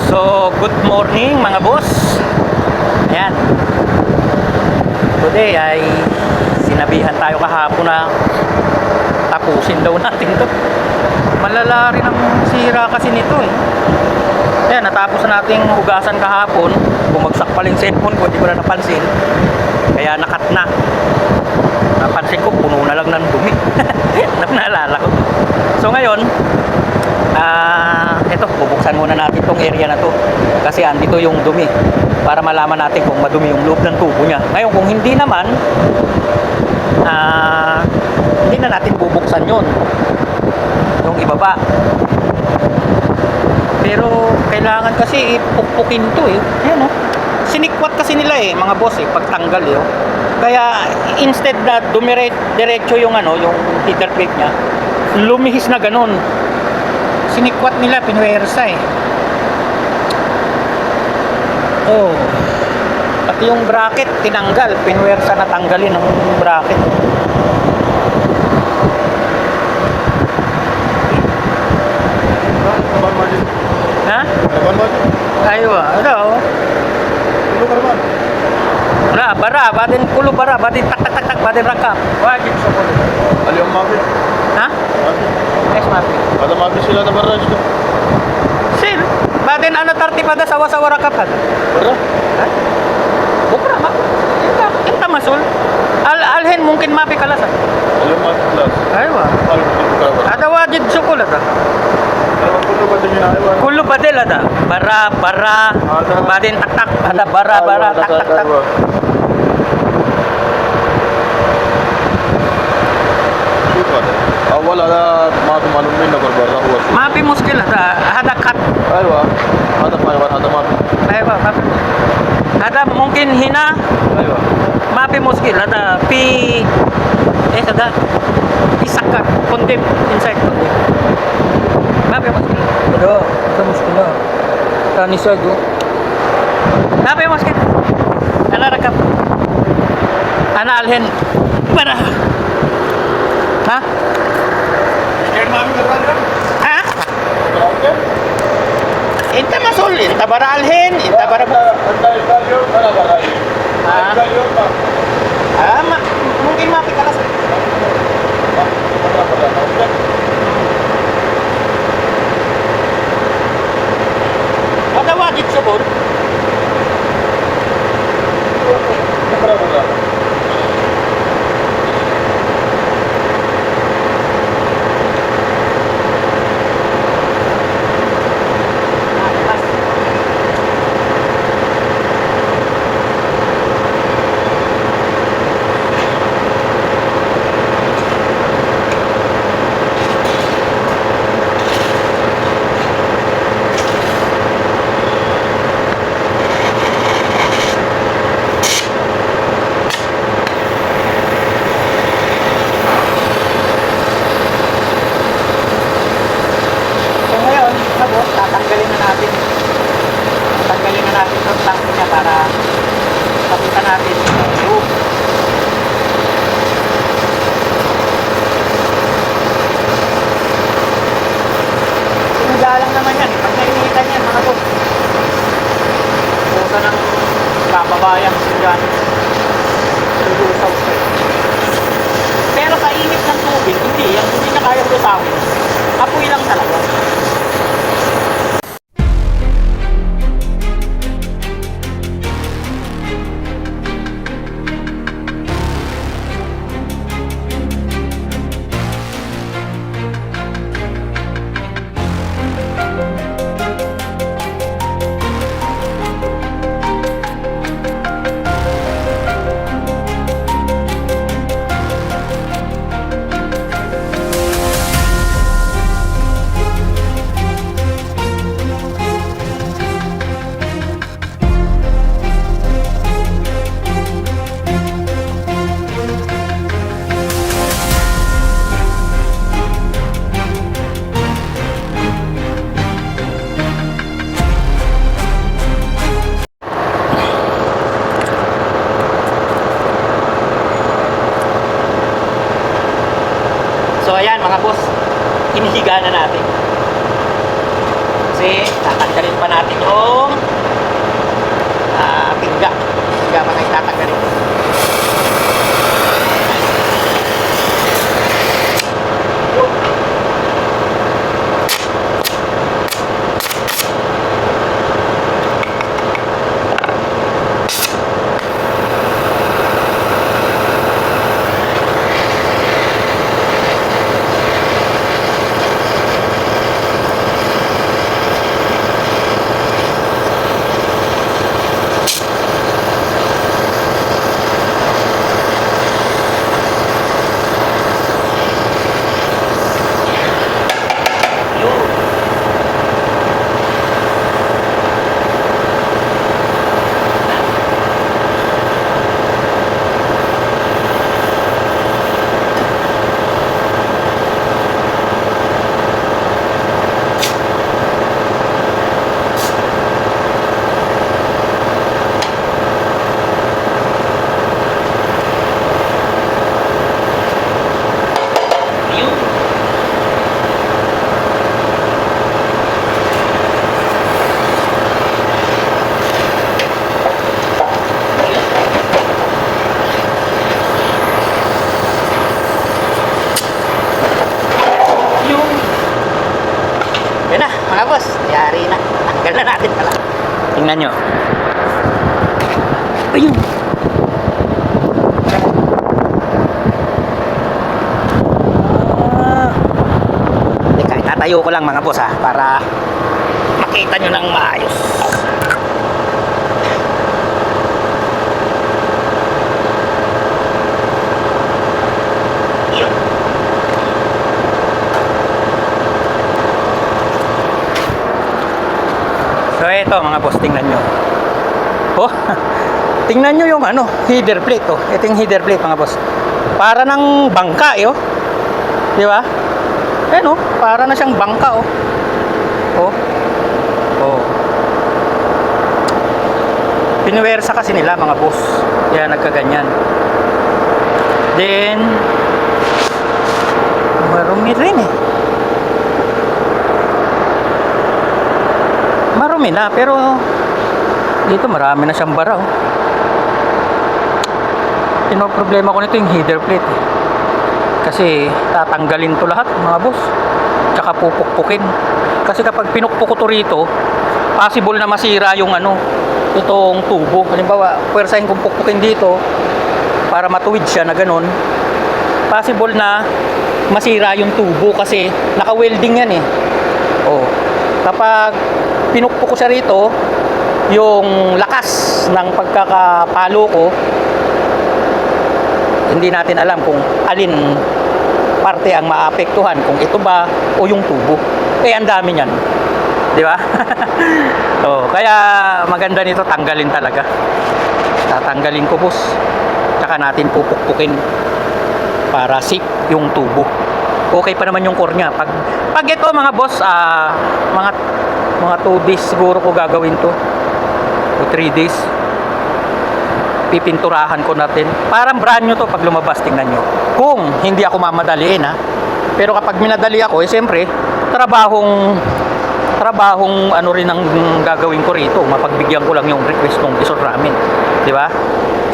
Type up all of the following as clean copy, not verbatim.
So, good morning mga boss. Ayan. Today ay sinabihan tayo kahapon na tapusin daw natin to. Malala rin ang sira kasi nito eh. Ayan, natapos na nating hugasan kahapon. Bumagsak pa rin cellphone ko, hindi ko na napansin. Kaya nakat na. Napansin ko, puno na lang ng dumi. Naalala ko. So ngayon, ito, bubuksan muna natin tong area na to kasi andito yung dumi para malaman natin kung madumi yung loob ng tubo niya. Ngayon kung hindi naman, hindi na natin bubuksan yun, yung ibaba. Pero kailangan kasi ipukpukin to eh. Ayan o, sinikwat kasi nila eh mga boss eh, pagtanggal eh. Kaya instead na diretso yung yung heater plate niya, lumihis na ganun. Sinikwat nila, pinuwersa eh. Oh. Pati yung bracket tinanggal, pinuwersa na tanggalin ang bracket. Ha? Aywa, ano? Kulo ka naman. Bara, badin kulo bara, badin tak tak tak tak, badin rakap. Wajib sa kulo. Ali ang mapit. Ha? Mapit. Yes, mapi. Ada mapit sila na barrage ka. Sir, badin ano tarti pada sawa-sawa rakap had. Barra? Ha? Bukra ma. Inta masul. Alhen mungkin mapi kalas. Ali ang mapit plus. Aywa. Al kulo ka ba? Ada wajib sukul ada. Kulo ba din na aywan? Kulo badil ada. Bara, badin tak tak, ada bara tak tak tak. أول هذا ما معلوم منه برا هو ما في مشكلة هذا cut. أيوة هذا ما هذا ما أيوة ما في. هذا ممكن هنا أيوة ما في مشكلة. هذا في هذا في سكر كونديم inside كونديم ما في مشكلة. ada مشكلة ثاني ساجو ما في مشكلة. أنا ركب أنا الحين برا. ها؟ ها؟ انت مسؤول، انت برا الحين، انت برا mungkin ما في خلاص. هذا واجد شغل. Tatanggalin na natin itong tank niya para pakita natin yung loob. Sinula lang naman yan. Pag nainitan yan mga boss, buka ng kababayang sinyan, lulusaw siya. Pero sa init ng tubig, hindi na kayang lusawin. Apoy lang talaga. ayan mga boss, hinihiga na natin. Kasi tatanggalin pa natin yung Tanggal na natin pala. Tingnan nyo. Ayun. Teka, tatayo ko lang mga boss ha, para makita nyo ng maayos. Yun. So ito mga boss, tingnan nyo. Oh, tingnan nyo yung ano, header plate oh. Ito yung header plate mga boss. Para ng bangka eh oh. Di ba? Ayan oh, para na siyang bangka oh. Oh. Oh. Pinuwersa kasi nila mga boss. Kaya nagkaganyan. Then marumi rin eh. Marumi na pero dito marami na siyang bara oh. Problema ko nito yung header plate eh. Kasi tatanggalin to lahat mga boss. Tsaka pupukpukin. Kasi kapag pinukpuk ko to rito, possible na masira yung ano, itong tubo. Halimbawa, pwersahin kong pukpukin dito para matuwid siya na ganun. Possible na masira yung tubo kasi naka-welding yan eh. Oh. Kapag pinukpuk ko siya rito, yung lakas ng pagkakapalo ko, hindi natin alam kung alin parte ang maapektuhan, kung ito ba o yung tubo. Eh ang dami niyan. Di ba? Oh, kaya maganda nito tanggalin talaga. Tatanggalin ko boss. Tsaka natin pupukpukin para safe yung tubo. Okay pa naman yung core niya. Pag ito mga boss, mga 2 days siguro ko gagawin to. O 3 days. Pipinturahan ko natin. Parang brand new to pag lumabas, tingnan nyo. Kung hindi ako mamadaliin ha. Pero kapag minadali ako, eh siyempre, trabahong ano rin ang gagawin ko rito. Mapagbigyan ko lang yung request ng isot ramen. Di ba?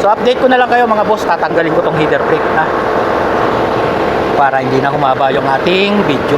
So update ko na lang kayo mga boss. Tatanggalin ko tong header plate ha. Para hindi na humaba yung ating video.